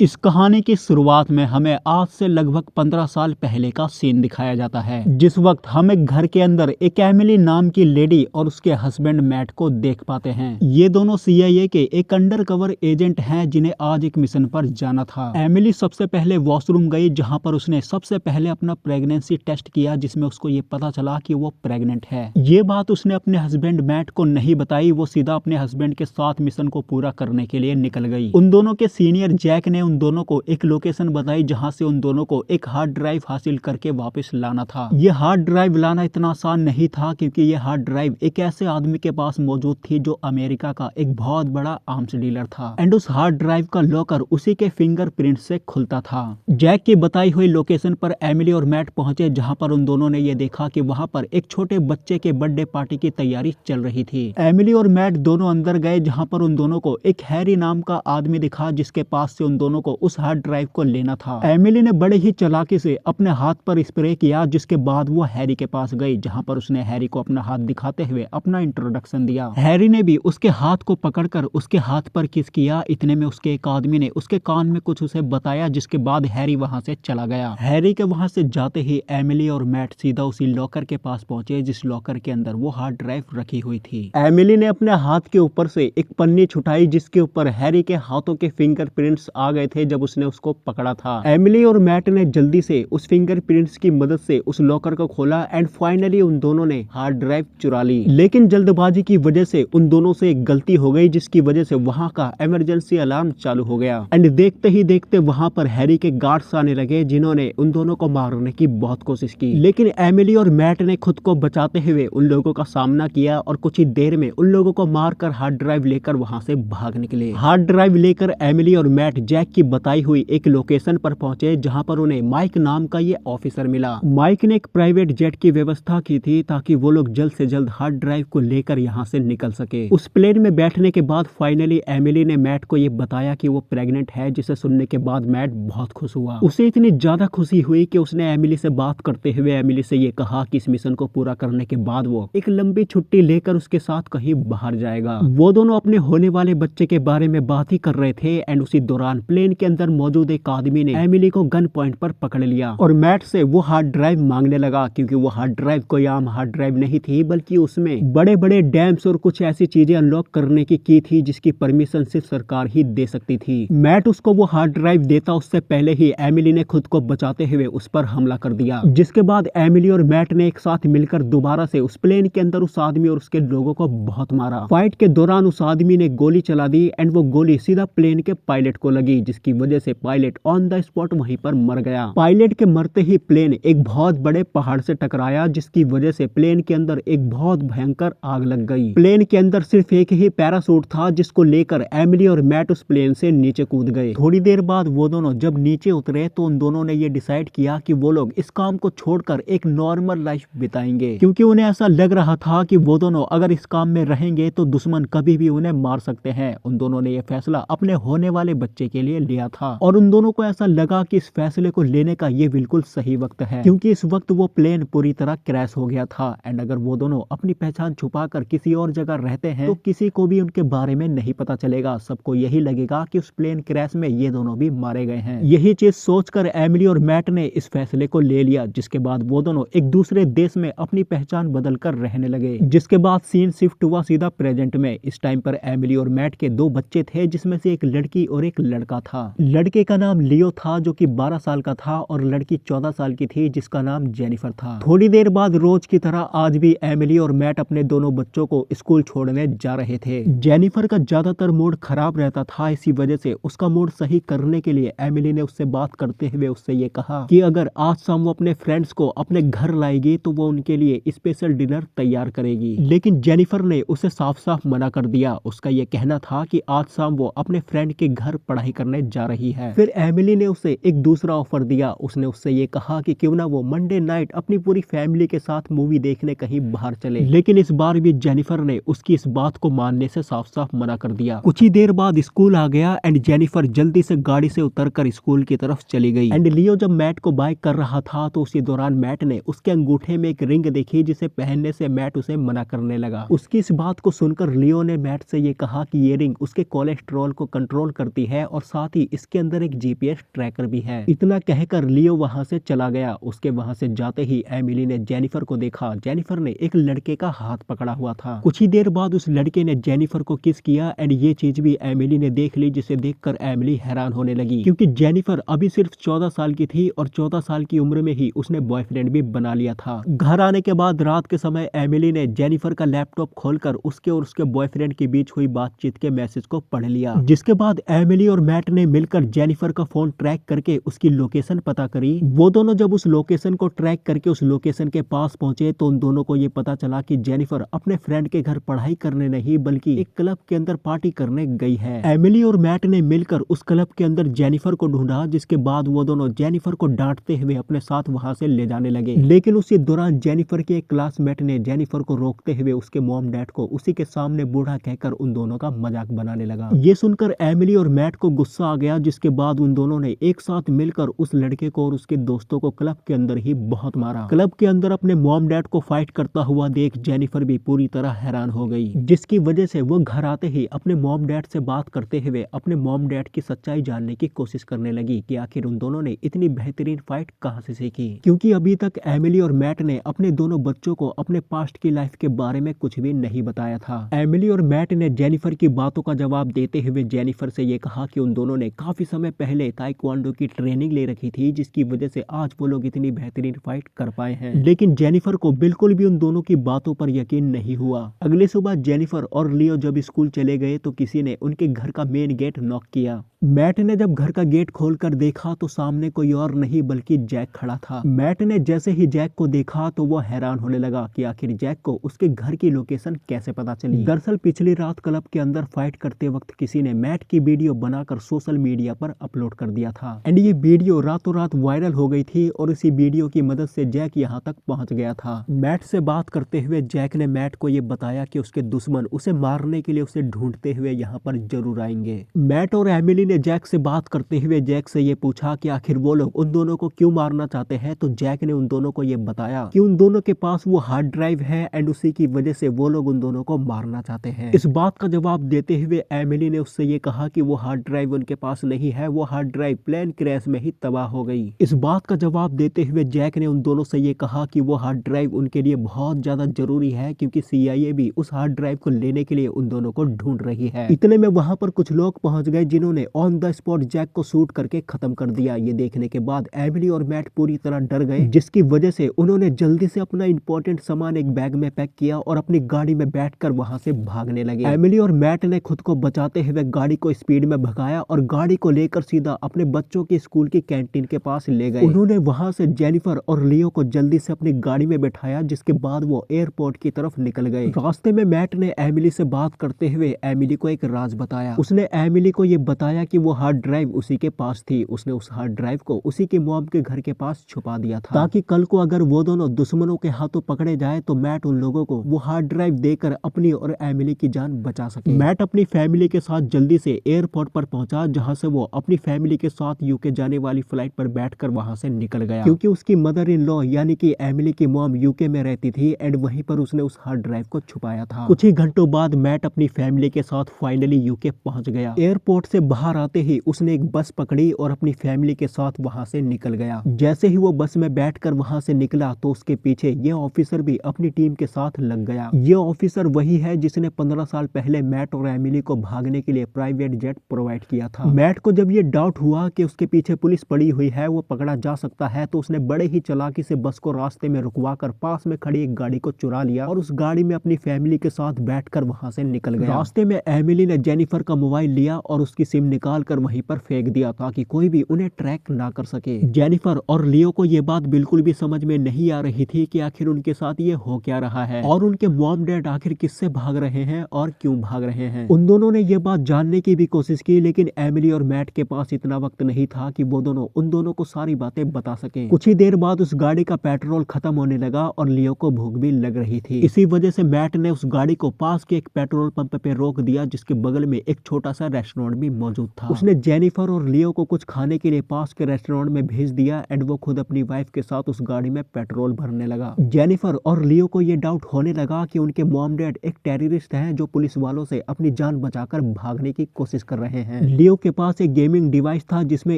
इस कहानी की शुरुआत में हमें आज से लगभग 15 साल पहले का सीन दिखाया जाता है, जिस वक्त हम एक घर के अंदर एक एमिली नाम की लेडी और उसके हस्बैंड मैट को देख पाते हैं। ये दोनों सीआईए के एक अंडरकवर एजेंट हैं जिन्हें आज एक मिशन पर जाना था। एमिली सबसे पहले वॉशरूम गई, जहां पर उसने सबसे पहले अपना प्रेगनेंसी टेस्ट किया, जिसमें उसको ये पता चला कि वो प्रेग्नेंट है। ये बात उसने अपने हस्बैंड मैट को नहीं बताई। वो सीधा अपने हस्बैंड के साथ मिशन को पूरा करने के लिए निकल गई। उन दोनों के सीनियर जैक ने उन दोनों को एक लोकेशन बताई, जहां से उन दोनों को एक हार्ड ड्राइव हासिल करके वापस लाना था। ये हार्ड ड्राइव लाना इतना आसान नहीं था, क्योंकि ये हार्ड ड्राइव एक ऐसे आदमी के पास मौजूद थी जो अमेरिका का एक बहुत बड़ा आर्म्स डीलर था, एंड उस हार्ड ड्राइव का लॉकर उसी के फिंगरप्रिंट से खुलता था। जैक की बताई हुई लोकेशन पर एमिली और मैट पहुंचे, जहां पर उन दोनों ने ये देखा कि वहां पर एक छोटे बच्चे के बर्थडे पार्टी की तैयारी चल रही थी। एमिली और मैट दोनों अंदर गए, जहां पर उन दोनों को एक हैरी नाम का आदमी दिखा, जिसके पास से उन दोनों को उस हार्ड ड्राइव को लेना था। एमिली ने बड़े ही चालाकी से अपने हाथ पर स्प्रे किया, जिसके बाद वो हैरी के पास गई, जहां पर उसने हैरी को अपना हाथ दिखाते हुए अपना इंट्रोडक्शन दिया। हैरी ने भी उसके हाथ को पकड़कर उसके हाथ पर किस किया। इतने में उसके एक आदमी ने उसके कान में कुछ उसे बताया, जिसके बाद हैरी वहां से चला गया। हैरी के वहां से जाते ही एमिली और मैट सीधा उसी लॉकर के पास पहुंचे, जिस लॉकर के अंदर वो हार्ड ड्राइव रखी हुई थी। एमिली ने अपने हाथ के ऊपर से एक पन्नी छुटाई, जिसके ऊपर हैरी के हाथों के फिंगरप्रिंट्स आ गए थे जब उसने उसको पकड़ा था। एमिली और मैट ने जल्दी से उस फिंगरप्रिंट्स की मदद से उस लॉकर को खोला, एंड फाइनली उन दोनों ने हार्ड ड्राइव चुरा ली। लेकिन जल्दबाजी की वजह से उन दोनों से एक गलती हो गई, जिसकी वजह से वहां का इमरजेंसी अलार्म चालू हो गया, एंड देखते ही देखते वहां पर हैरी के गार्ड्स आने लगे, जिन्होंने उन दोनों को मारने की बहुत कोशिश की। लेकिन एमिली और मैट ने खुद को बचाते हुए उन लोगों का सामना किया, और कुछ ही देर में उन लोगों को मारकर हार्ड ड्राइव लेकर वहां से भाग निकले। हार्ड ड्राइव लेकर एमिली और मैट जैक की बताई हुई एक लोकेशन पर पहुंचे, जहां पर उन्हें माइक नाम का ये ऑफिसर मिला। माइक ने एक प्राइवेट जेट की व्यवस्था की थी, ताकि वो लोग जल्द से जल्द हार्ड ड्राइव को लेकर यहाँ से निकल सके। उस प्लेन में बैठने के बाद फाइनली एमिली ने मैट को ये बताया कि वो प्रेग्नेंट है, जिसे सुनने के बाद मैट बहुत खुश हुआ। उसे इतनी ज्यादा खुशी हुई कि उसने एमिली से बात करते हुए एमिली से ये कहा कि इस मिशन को पूरा करने के बाद वो एक लंबी छुट्टी लेकर उसके साथ कहीं बाहर जाएगा। वो दोनों अपने होने वाले बच्चे के बारे में बात ही कर रहे थे, एंड उसी दौरान प्लेन के अंदर मौजूद एक आदमी ने एमिली को गन पॉइंट पर पकड़ लिया और मैट से वो हार्ड ड्राइव मांगने लगा, क्योंकि वो हार्ड ड्राइव कोई आम हार्ड ड्राइव नहीं थी, बल्कि उसमें बड़े बड़े डैम्स और कुछ ऐसी चीजें अनलॉक करने की थी, जिसकी परमिशन सिर्फ सरकार ही दे सकती थी। मैट उसको वो हार्ड ड्राइव देता उससे पहले ही एमिली ने खुद को बचाते हुए उस पर हमला कर दिया, जिसके बाद एमिली और मैट ने एक साथ मिलकर दोबारा से उस प्लेन के अंदर उस आदमी और उसके लोगों को बहुत मारा। फाइट के दौरान उस आदमी ने गोली चला दी, एंड वो गोली सीधा प्लेन के पायलट को लगी, जिसकी वजह से पायलट ऑन द स्पॉट वहीं पर मर गया। पायलट के मरते ही प्लेन एक बहुत बड़े पहाड़ से टकराया, जिसकी वजह से प्लेन के अंदर एक बहुत भयंकर आग लग गई। प्लेन के अंदर सिर्फ एक ही पैरासूट था, जिसको लेकर एमिली और मैट उस प्लेन से नीचे कूद गए। थोड़ी देर बाद वो दोनों जब नीचे उतरे, तो उन दोनों ने ये डिसाइड किया कि वो लोग इस काम को छोड़कर एक नॉर्मल लाइफ बिताएंगे, क्योंकि उन्हें ऐसा लग रहा था कि वो दोनों अगर इस काम में रहेंगे तो दुश्मन कभी भी उन्हें मार सकते हैं। उन दोनों ने यह फैसला अपने होने वाले बच्चे के लिए लिया था, और उन दोनों को ऐसा लगा कि इस फैसले को लेने का ये बिल्कुल सही वक्त है, क्योंकि इस वक्त वो प्लेन पूरी तरह क्रैश हो गया था, एंड अगर वो दोनों अपनी पहचान छुपाकर किसी और जगह रहते हैं तो किसी को भी उनके बारे में नहीं पता चलेगा। सबको यही लगेगा कि उस प्लेन क्रैश में ये दोनों भी मारे गए हैं। यही चीज सोचकर एमिली और मैट ने इस फैसले को ले लिया, जिसके बाद वो दोनों एक दूसरे देश में अपनी पहचान बदलकर रहने लगे। जिसके बाद सीन शिफ्ट हुआ सीधा प्रेजेंट में। इस टाइम पर एमिली और मैट के दो बच्चे थे, जिसमें से एक लड़की और एक लड़का था। लड़के का नाम लियो था, जो कि 12 साल का था, और लड़की 14 साल की थी, जिसका नाम जेनिफर था। थोड़ी देर बाद रोज की तरह आज भी एमिली और मैट अपने दोनों बच्चों को स्कूल छोड़ने जा रहे थे। जेनिफर का ज्यादातर मूड खराब रहता था, इसी वजह से उसका मूड सही करने के लिए एमिली ने उससे बात करते हुए उससे ये कहा कि अगर आज शाम वो अपने फ्रेंड्स को अपने घर लाएगी तो वो उनके लिए स्पेशल डिनर तैयार करेगी। लेकिन जेनिफर ने उसे साफ साफ मना कर दिया। उसका ये कहना था कि आज शाम वो अपने फ्रेंड के घर पढ़ाई करने जा रही है। फिर एमिली ने उसे एक दूसरा ऑफर दिया। उसने उससे ये कहा कि क्यों ना वो मंडे नाइट अपनी पूरी फैमिली के साथ मूवी देखने कहीं बाहर चले। लेकिन इस बार भी जेनिफर ने उसकी इस बात को मानने से साफ साफ मना कर दिया। कुछ ही देर बाद स्कूल आ गया, एंड जेनिफर जल्दी से गाड़ी से उतरकर स्कूल की तरफ चली गई। एंड लियो जब मैट को बाय कर रहा था, तो उसी दौरान मैट ने उसके अंगूठे में एक रिंग देखी, जिसे पहनने से मैट उसे मना करने लगा। उसकी इस बात को सुनकर लियो ने मैट से ये कहा कि ये रिंग उसके कोलेस्ट्रॉल को कंट्रोल करती है, और साथ साथ ही इसके अंदर एक जीपीएस ट्रैकर भी है। इतना कहकर लियो वहां से चला गया। उसके वहां से जाते ही एमिली ने जेनिफर को देखा। जेनिफर ने एक लड़के का हाथ पकड़ा हुआ था। कुछ ही देर बाद उस लड़के ने जेनिफर को किस किया एंड ये चीज भी एमिली ने देख ली, जिसे देखकर एमिली हैरान होने लगी क्योंकि जेनिफर अभी सिर्फ 14 साल की थी और 14 साल की उम्र में ही उसने बॉयफ्रेंड भी बना लिया था। घर आने के बाद रात के समय एमिली ने जेनिफर का लैपटॉप खोलकर उसके और उसके बॉयफ्रेंड के बीच हुई बातचीत के मैसेज को पढ़ लिया, जिसके बाद एमिली और मैट ने मिलकर जेनिफर का फोन ट्रैक करके उसकी लोकेशन पता करी। वो दोनों जब उस लोकेशन को ट्रैक करके उस लोकेशन के पास पहुंचे तो उन दोनों को ये पता चला कि जेनिफर अपने फ्रेंड के घर पढ़ाई करने नहीं बल्कि एक क्लब के अंदर पार्टी करने गई है। एमिली और मैट ने मिलकर उस क्लब के अंदर जेनिफर को ढूंढा, जिसके बाद वो दोनों जेनिफर को डांटते हुए अपने साथ वहां से ले जाने लगे। लेकिन उसी दौरान जेनिफर के एक क्लासमेट ने जेनिफर को रोकते हुए उसके मॉम डैड को उसी के सामने बूढ़ा कहकर उन दोनों का मजाक बनाने लगा। ये सुनकर एमिली और मैट को गुस्सा आ गया, जिसके बाद उन दोनों ने एक साथ मिलकर उस लड़के को और उसके दोस्तों को क्लब के अंदर ही बहुत मारा। क्लब के अंदर अपने मॉम डैड को फाइट करता हुआ देख जेनिफर भी पूरी तरह हैरान हो गई, जिसकी वजह से वो घर आते ही अपने मॉम डैड से बात करते हुए अपने मॉम डैड की सच्चाई जानने की कोशिश करने लगी कि आखिर उन दोनों ने इतनी बेहतरीन फाइट कहां से सीखी, क्योंकि अभी तक एमिली और मैट ने अपने दोनों बच्चों को अपने पास्ट की लाइफ के बारे में कुछ भी नहीं बताया था। एमिली और मैट ने जेनिफर की बातों का जवाब देते हुए जेनिफर से ये कहा कि उन दोनों ने काफी समय पहले ताइक्वांडो की ट्रेनिंग ले रखी थी, जिसकी वजह से आज वो लोग इतनी बेहतरीन फाइट कर पाए हैं। लेकिन जेनिफर को बिल्कुल भी उन दोनों की बातों पर यकीन नहीं हुआ। अगले सुबह जेनिफर और लियो जब स्कूल चले गए तो किसी ने उनके घर का मेन गेट नॉक किया। मैट ने जब घर का गेट खोलकर देखा तो सामने कोई और नहीं बल्कि जैक खड़ा था। मैट ने जैसे ही जैक को देखा तो वो हैरान होने लगा कि आखिर जैक को उसके घर की लोकेशन कैसे पता चली। दरअसल पिछली रात क्लब के अंदर फाइट करते वक्त किसी ने मैट की वीडियो बनाकर सोशल मीडिया पर अपलोड कर दिया था एंड ये वीडियो रातों रात वायरल हो गई थी और इसी वीडियो की मदद से जैक यहाँ तक पहुंच गया था। मैट से बात करते हुए जैक ने मैट को ये बताया कि उसके दुश्मन उसे मारने के लिए उसे ढूंढते हुए यहाँ पर जरूर आएंगे। मैट और एमिली ने जैक से बात करते हुए जैक से ये पूछा कि आखिर वो लोग उन दोनों को क्यों मारना चाहते हैं, तो जैक ने उन दोनों को ये बताया कि उन दोनों के पास वो हार्ड ड्राइव है एंड उसी की वजह से वो लोग उन दोनों को मारना चाहते हैं। इस बात का जवाब देते हुए एमिली ने उससे ये कहा कि वो हार्ड ड्राइव उनके पास नहीं है, वो हार्ड ड्राइव प्लेन क्रैश में ही तबाह हो गई। इस बात का जवाब देते हुए जैक ने उन दोनों से ये कहा कि वो हार्ड ड्राइव उनके लिए बहुत ज्यादा जरूरी है, क्योंकि CIA भी उस हार्ड ड्राइव को लेने के लिए उन दोनों को ढूंढ रही है। इतने में वहां पर कुछ लोग पहुंच गए जिन्होंने ऑन द स्पॉट जैक को शूट करके खत्म कर दिया। ये देखने के बाद एमिली और मैट पूरी तरह डर गए, जिसकी वजह से उन्होंने जल्दी से अपना इंपॉर्टेंट सामान एक बैग में पैक किया और अपनी गाड़ी में बैठकर वहां से भागने लगे। एमिली और मैट ने खुद को बचाते हुए गाड़ी को स्पीड में भगाया और गाड़ी को लेकर सीधा अपने बच्चों के स्कूल की कैंटीन के पास ले गए। उन्होंने वहां से जेनिफर और लियो को जल्दी से अपनी गाड़ी में बैठाया, जिसके बाद वो एयरपोर्ट की तरफ निकल गए। रास्ते में मैट ने एमिली से बात करते हुए एमिली को एक राज बताया। उसने एमिली को ये बताया कि वो हार्ड ड्राइव उसी के पास थी। उसने उस हार्ड ड्राइव को उसी के मॉम के घर के पास छुपा दिया था, ताकि कल को अगर वो दोनों दुश्मनों के हाथों पकड़े जाए तो मैट उन लोगों को वो हार्ड ड्राइव देकर अपनी और एमिली की जान बचा सके। मैट अपनी फैमिली के साथ जल्दी से एयरपोर्ट पर पहुंचा, जहां से वो अपनी फैमिली के साथ यूके जाने वाली फ्लाइट पर बैठकर वहां से निकल गया, क्योंकि उसकी मदर इन लॉ यानी कि एमिली की मॉम यूके में रहती थी एंड वहीं पर उसने उस हार्ड ड्राइव को छुपाया था। कुछ ही घंटों बाद मैट अपनी फैमिली के साथ फाइनली यूके पहुंच गया। एयरपोर्ट से बाहर आते ही उसने एक बस पकड़ी और अपनी फैमिली के साथ वहां से निकल गया। जैसे ही वो बस में बैठकर वहां से निकला तो उसके पीछे ये ऑफिसर भी अपनी टीम के साथ लग गया। ये ऑफिसर वही है जिसने 15 साल पहले मैट और एमिली को भागने के लिए प्राइवेट जेट प्रोवाइड किया था। मैट को जब ये डाउट हुआ कि उसके पीछे पुलिस पड़ी हुई है, वो पकड़ा जा सकता है, तो उसने बड़े ही चालाकी से बस को रास्ते में रुकवाकर पास में खड़ी एक गाड़ी को चुरा लिया और उस गाड़ी में अपनी फैमिली के साथ बैठकर वहां से निकल गया। रास्ते में एमिली ने जेनिफर का मोबाइल लिया और उसकी सिम निकाल कर वहीं पर फेंक दिया ताकि कोई भी उन्हें ट्रैक ना कर सके। जेनिफर और लियो को ये बात बिल्कुल भी समझ में नहीं आ रही थी कि आखिर उनके साथ ये हो क्या रहा है और उनके मॉम डैड आखिर किससे भाग रहे हैं और क्यों भाग रहे हैं। उन दोनों ने ये बात जानने की भी कोशिश की, लेकिन एमिली और मैट के पास इतना वक्त नहीं था कि वो दोनों उन दोनों को सारी बातें बता सके। कुछ ही देर बाद उस गाड़ी का पेट्रोल खत्म होने लगा और लियो को भूख भी लग रही थी। इसी वजह से मैट ने उस गाड़ी को पास के एक पेट्रोल पंप पे रोक दिया, जिसके बगल में एक छोटा सा रेस्टोरेंट भी मौजूद था। उसने जेनिफर और लियो को कुछ खाने के लिए पास के रेस्टोरेंट में भेज दिया एंड वो खुद अपनी वाइफ के साथ उस गाड़ी में पेट्रोल भरने लगा। जेनिफर और लियो को ये डाउट होने लगा कि उनके मॉम डैड एक टेररिस्ट हैं जो पुलिस वालों से अपनी जान बचाकर भागने की कोशिश कर रहे हैं। लियो के पास एक गेमिंग डिवाइस था जिसमें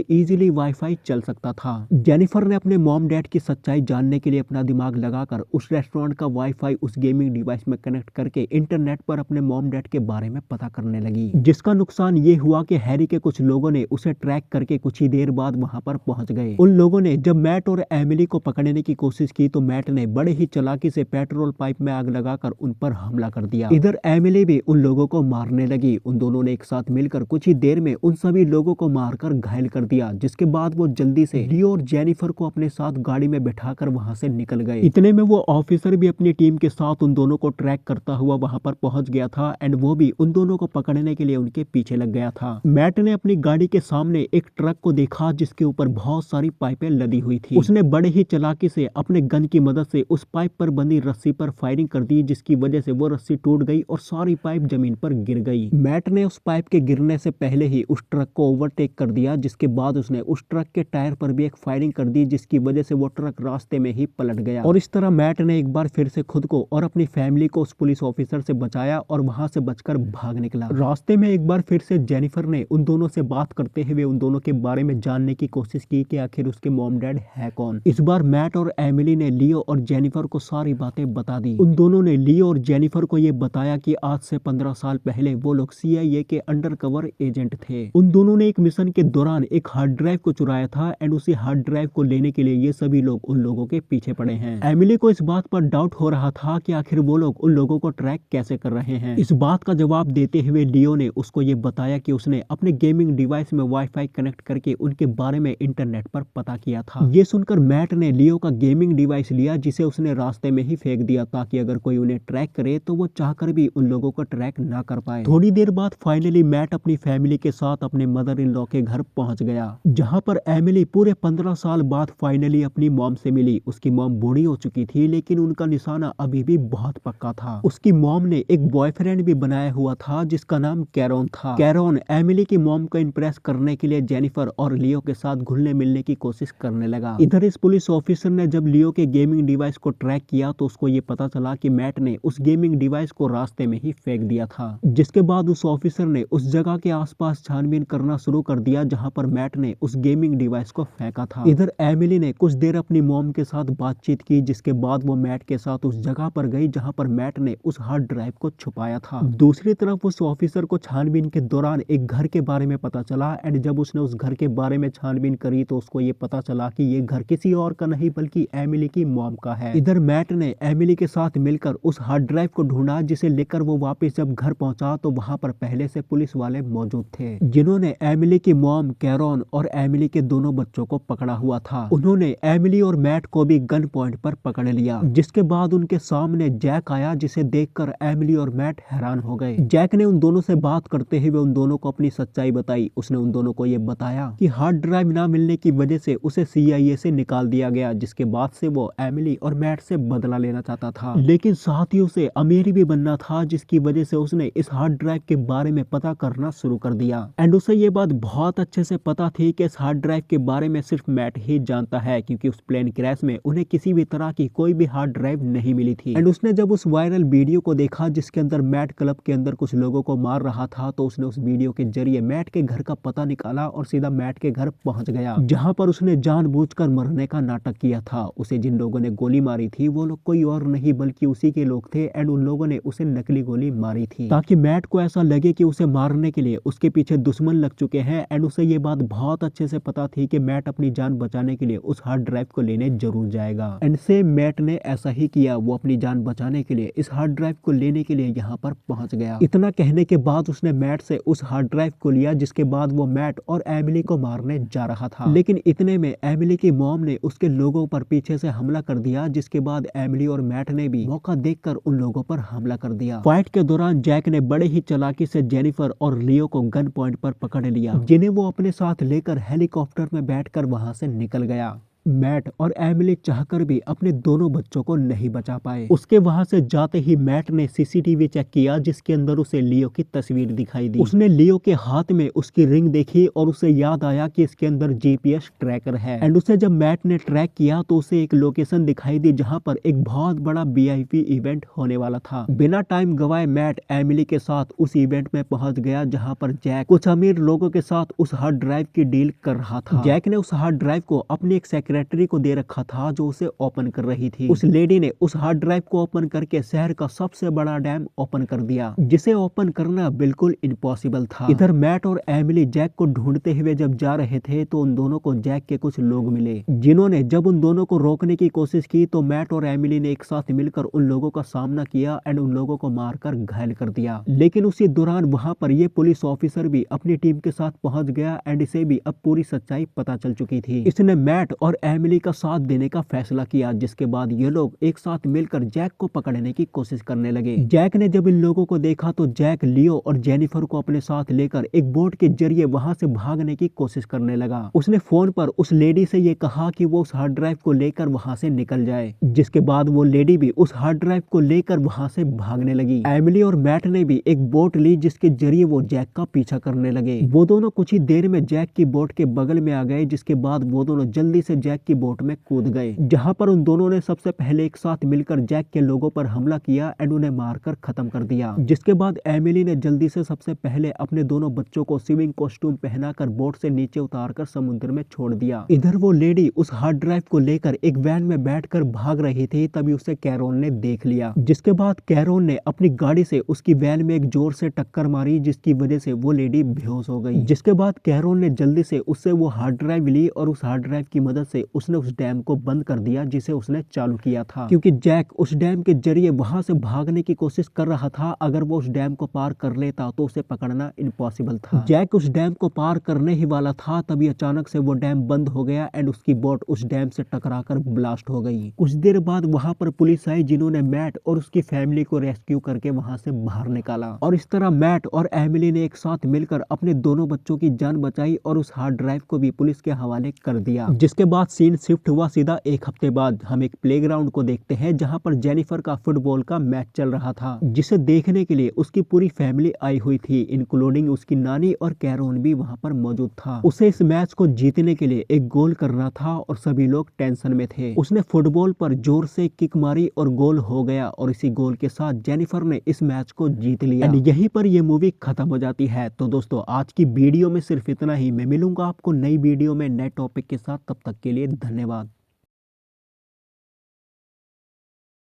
इजीली वाईफाई चल सकता था। जेनिफर ने अपने मॉम डैड की सच्चाई जानने के लिए अपना दिमाग लगाकर उस रेस्टोरेंट का वाईफाई उस गेमिंग डिवाइस में कनेक्ट करके इंटरनेट पर अपने मॉम डैड के बारे में पता करने लगी, जिसका नुकसान ये हुआ कि हैरी के कुछ लोगों ने उसे ट्रैक करके कुछ ही देर बाद वहां पर पहुंच गए। उन लोगों ने जब मैट और एमिली को पकड़ने की कोशिश की तो मैट ने बड़े ही चालाकी से पेट्रोल पाइप में आग लगाकर उन पर हमला कर दिया। इधर एमिली भी उन लोगों को मारने लगी। उन दोनों ने एक साथ मिलकर कुछ ही देर में उन सभी लोगों को मारकर घायल कर दिया, जिसके बाद वो जल्दी से लियो और जेनिफर को अपने साथ गाड़ी में बैठाकर वहां से निकल गए। इतने में वो ऑफिसर भी अपनी टीम के साथ उन दोनों को ट्रैक करता हुआ वहां पर पहुंच गया था एंड वो भी उन दोनों को पकड़ने के लिए उनके पीछे लग गया था। मैट ने अपनी गाड़ी के सामने एक ट्रक को देखा जिसके ऊपर बहुत सारी पाइपें लदी हुई थी। उसने बड़े ही चालाकी से अपने गन की मदद से उस पाइप पर बंधी रस्सी पर फायरिंग कर दी, जिसकी वजह से वो रस्सी टूट गई और सारी पाइप जमीन पर गिर गई। मैट ने उस पाइप के गिरने से पहले ही उस ट्रक को ओवरटेक कर दिया, जिसके बाद उसने उस ट्रक के टायर पर भी एक फायरिंग कर दी, जिसकी वजह से वो ट्रक रास्ते में ही पलट गया। और इस तरह मैट ने एक बार फिर से खुद को और अपनी फैमिली को उस पुलिस ऑफिसर से बचाया और वहां से बचकर भाग निकला। रास्ते में एक बार फिर से जेनिफर ने उन दोनों से बात करते हुए उन दोनों के बारे में जानने की कोशिश की कि आखिर उसके मॉम डैड है कौन। इस बार मैट और एमिली ने लियो और जेनिफर को सारी बातें बता दी। उन दोनों ने लियो और जेनिफर को ये बताया कि आज से 15 साल पहले वो लोग CIA के अंडरकवर एजेंट थे। उन दोनों ने एक मिशन के दौरान एक हार्ड ड्राइव को चुराया था एंड उसी हार्ड ड्राइव को लेने के लिए ये सभी लोग उन लोगों के पीछे पड़े हैं। एमिली को इस बात पर डाउट हो रहा था कि आखिर वो लोग उन लोगों को ट्रैक कैसे कर रहे हैं। इस बात का जवाब देते हुए लियो ने उसको ये बताया कि उसने अपने गेमिंग डिवाइस में वाईफाई कनेक्ट करके उनके बारे में इंटरनेट पर पता किया था। ये सुनकर मैट ने लियो का गेमिंग डिवाइस लिया, जिसे उसने रास्ते में ही फेंक दिया ताकि अगर कोई उन्हें ट्रैक करे तो वो चाहकर भी उन लोगों को ट्रैक ना कर पाए। थोड़ी देर बाद फाइनली मैट अपनी फैमिली के साथ अपने मदर इन लॉ के घर पहुंच गया, जहां पर एमिली पूरे 15 साल बाद फाइनली अपनी मॉम से मिली। उसकी मॉम बूढ़ी हो चुकी थी लेकिन उनका निशाना अभी भी बहुत पक्का था। उसकी मॉम ने एक बॉयफ्रेंड भी बनाया हुआ था जिसका नाम कैरोन था। कैरोन एमिली की मॉम को इम्प्रेस करने के लिए जेनिफर और लियो के साथ घुलने मिलने की कोशिश करने लगा। इधर इस पुलिस ऑफिसर ने जब लियो के गेमिंग डिवाइस को ट्रैक किया तो उसको ये पता चला कि मैट ने उस गेमिंग डिवाइस को रास्ते में ही फेंक दिया था, जिसके बाद उस ऑफिसर ने उस जगह के आसपास छानबीन करना शुरू कर दिया जहां पर मैट ने उस गेमिंग डिवाइस को फेंका था। इधर एमिली ने कुछ देर अपनी मॉम के साथ बातचीत की, जिसके बाद वो मैट के साथ उस जगह पर गई जहां पर मैट ने उस हार्ड ड्राइव को छुपाया था। दूसरी तरफ उस ऑफिसर को छानबीन के दौरान एक घर के बारे में पता चला एंड जब उसने उस घर के बारे में छानबीन करी तो उसको ये पता चला कि ये घर किसी और का नहीं बल्कि एमिली की मॉम का है। इधर मैट ने एमिली के साथ मिलकर उस हार्ड ड्राइव को ढूंढा, जिसे लेकर वो वापस जब घर पहुंचा तो वहां पर पहले से पुलिस वाले मौजूद थे, जिन्होंने एमिली की मॉम कैरोन और एमिली के दोनों बच्चों को पकड़ा हुआ था। उन्होंने एमिली और मैट को भी गन पॉइंट पर पकड़ लिया, जिसके बाद उनके सामने जैक आया, जिसे देखकर एमिली और मैट हैरान हो गए। जैक ने उन दोनों से बात करते हुए उन दोनों को अपनी सच्चाई बताई। उसने उन दोनों को ये बताया कि हार्ड ड्राइव ना मिलने की वजह से उसे CIA से निकाल दिया गया, जिसके बाद से वो एमिली और मैट से बदला लेना चाहता था, लेकिन साथ ही उसे अमीर भी बनना था, जिसकी वजह से उसने इस हार्ड ड्राइव के बारे में पता करना शुरू कर दिया। एंड उसे ये बात बहुत अच्छे से पता थी कि इस हार्ड ड्राइव के बारे में सिर्फ मैट ही जानता है, क्योंकि उस प्लेन क्रैश में उन्हें किसी भी तरह की कोई भी हार्ड ड्राइव नहीं मिली थी। एंड उसने जब उस वायरल वीडियो को देखा जिसके अंदर मैट क्लब के अंदर कुछ लोगों को मार रहा था, तो उसने उस वीडियो के जरिए मैट के घर का पता निकाला और सीधा मैट के घर पहुंच गया, जहां पर उसने जानबूझकर मरने का नाटक किया था। उसे जिन लोगों ने गोली मारी थी वो लोग कोई और नहीं बल्कि उसी के लोग थे एंड उन लोगों ने उसे नकली गोली मारी थी ताकि मैट को ऐसा लगे कि उसे मारने के लिए उसके पीछे दुश्मन लग चुके हैं। एंड उसे ये बात बहुत अच्छे से पता थी कि मैट अपनी जान बचाने के लिए उस हार्ड ड्राइव को लेने जरूर जाएगा। एंड से मैट ने ऐसा ही किया। वो अपनी जान बचाने के लिए इस हार्ड ड्राइव को लेने के लिए यहाँ पर पहुंच गया। इतना कहने के बाद उसने मैट से उस हार्ड ड्राइव को लिया, जिसके बाद वो मैट और एमिली को मारने जा रहा था, लेकिन इतने में एमिली की मॉम ने उसके लोगों पर पीछे से हमला कर दिया, जिसके बाद एमिली और मैट ने भी मौका देखकर उन लोगों पर हमला कर दिया। फाइट के दौरान जैक ने बड़े ही चालाकी से जेनिफर और लियो को गन पॉइंट पर पकड़ लिया, जिन्हें वो अपने साथ लेकर हेलीकॉप्टर में बैठकर वहां से निकल गया। मैट और एमिली चाहकर भी अपने दोनों बच्चों को नहीं बचा पाए। उसके वहां से जाते ही मैट ने सीसीटीवी चेक किया जिसके अंदर उसे लियो की तस्वीर दिखाई दी। उसने लियो के हाथ में उसकी रिंग देखी और उसे याद आया कि इसके अंदर जीपीएस ट्रैकर है। एंड उसे जब मैट ने ट्रैक किया तो उसे एक लोकेशन दिखाई दी जहां पर एक बहुत बड़ा वीआईपी इवेंट होने वाला था। बिना टाइम गवाए मैट एमिली के साथ उस इवेंट में पहुंच गया जहां पर जैक कुछ अमीर लोगों के साथ उस हार्ड ड्राइव की डील कर रहा था। जैक ने उस हार्ड ड्राइव को अपनी एक सेक्रेटरी को दे रखा था जो उसे ओपन कर रही थी। उस लेडी ने उस हार्ड ड्राइव को ओपन करके शहर का सबसे बड़ा डैम ओपन कर दिया जिसे ओपन करना बिल्कुल इम्पॉसिबल था। इधर मैट और एमिली जैक को ढूंढते हुए जब जा रहे थे तो उन दोनों को जैक के कुछ लोग मिले जिन्होंने जब उन दोनों को रोकने की कोशिश की तो मैट और एमिली ने एक साथ मिलकर उन लोगों का सामना किया एंड उन लोगों को मारकर घायल कर दिया। लेकिन उसी दौरान वहां पर ये पुलिस ऑफिसर भी अपनी टीम के साथ पहुंच गया एंड इसे भी अब पूरी सच्चाई पता चल चुकी थी। इसने मैट और एमिली का साथ देने का फैसला किया जिसके बाद ये लोग एक साथ मिलकर जैक को पकड़ने की कोशिश करने लगे। जैक ने जब इन लोगों को देखा तो जैक लियो और जेनिफर को अपने साथ लेकर एक बोट के जरिए वहां से भागने की कोशिश करने लगा। उसने फोन पर उस लेडी से ये कहा कि वो उस हार्ड ड्राइव को लेकर वहां से निकल जाए जिसके बाद वो लेडी भी उस हार्ड ड्राइव को लेकर वहां से भागने लगी। एमिली और मैट ने भी एक बोट ली जिसके जरिए वो जैक का पीछा करने लगे। वो दोनों कुछ ही देर में जैक की बोट के बगल में आ गए जिसके बाद वो दोनों जल्दी से जैक की बोट में कूद गए जहां पर उन दोनों ने सबसे पहले एक साथ मिलकर जैक के लोगों पर हमला किया एंड उन्हें मारकर खत्म कर दिया। जिसके बाद एमिली ने जल्दी से सबसे पहले अपने दोनों बच्चों को स्विमिंग कॉस्ट्यूम पहनाकर बोट से नीचे उतारकर समुद्र में छोड़ दिया। इधर वो लेडी उस हार्ड ड्राइव को लेकर एक वैन में बैठकर भाग रही थी तभी उसे कैरोन ने देख लिया। जिसके बाद कैरोन ने अपनी गाड़ी से उसकी वैन में एक जोर से टक्कर मारी जिसकी वजह से वो लेडी बेहोश हो गई। जिसके बाद कैरोन ने जल्दी से उससे वो हार्ड ड्राइव ली और उस हार्ड ड्राइव की मदद से उसने उस डैम को बंद कर दिया जिसे उसने चालू किया था क्योंकि जैक उस डैम के जरिए वहां से भागने की कोशिश कर रहा था। अगर वो उस डैम को पार कर लेता तो उसे पकड़ना इम्पॉसिबल था। जैक उस डैम को पार करने ही वाला था तभी अचानक से वो डैम बंद हो गया एंड उसकी बोट उस डैम से टकराकर ब्लास्ट हो गई। कुछ देर बाद वहां पर पुलिस आई जिन्होंने मैट और उसकी फैमिली को रेस्क्यू करके वहां से बाहर निकाला और इस तरह मैट और एमिली ने एक साथ मिलकर अपने दोनों बच्चों की जान बचाई और उस हार्ड ड्राइव को भी पुलिस के हवाले कर दिया। जिसके बाद सीन शिफ्ट हुआ सीधा एक हफ्ते बाद हम एक प्लेग्राउंड को देखते हैं जहां पर जेनिफर का फुटबॉल का मैच चल रहा था जिसे देखने के लिए उसकी पूरी फैमिली आई हुई थी इंक्लूडिंग उसकी नानी और कैरोन भी वहां पर मौजूद था। उसे इस मैच को जीतने के लिए एक गोल करना था और सभी लोग टेंशन में थे। उसने फुटबॉल पर जोर से किक मारी और गोल हो गया और इसी गोल के साथ जेनिफर ने इस मैच को जीत लिया एंड यहीं पर यह मूवी खत्म हो जाती है। तो दोस्तों आज की वीडियो में सिर्फ इतना ही। मैं मिलूंगा आपको नई वीडियो में नए टॉपिक के साथ, तब तक के लिए धन्यवाद।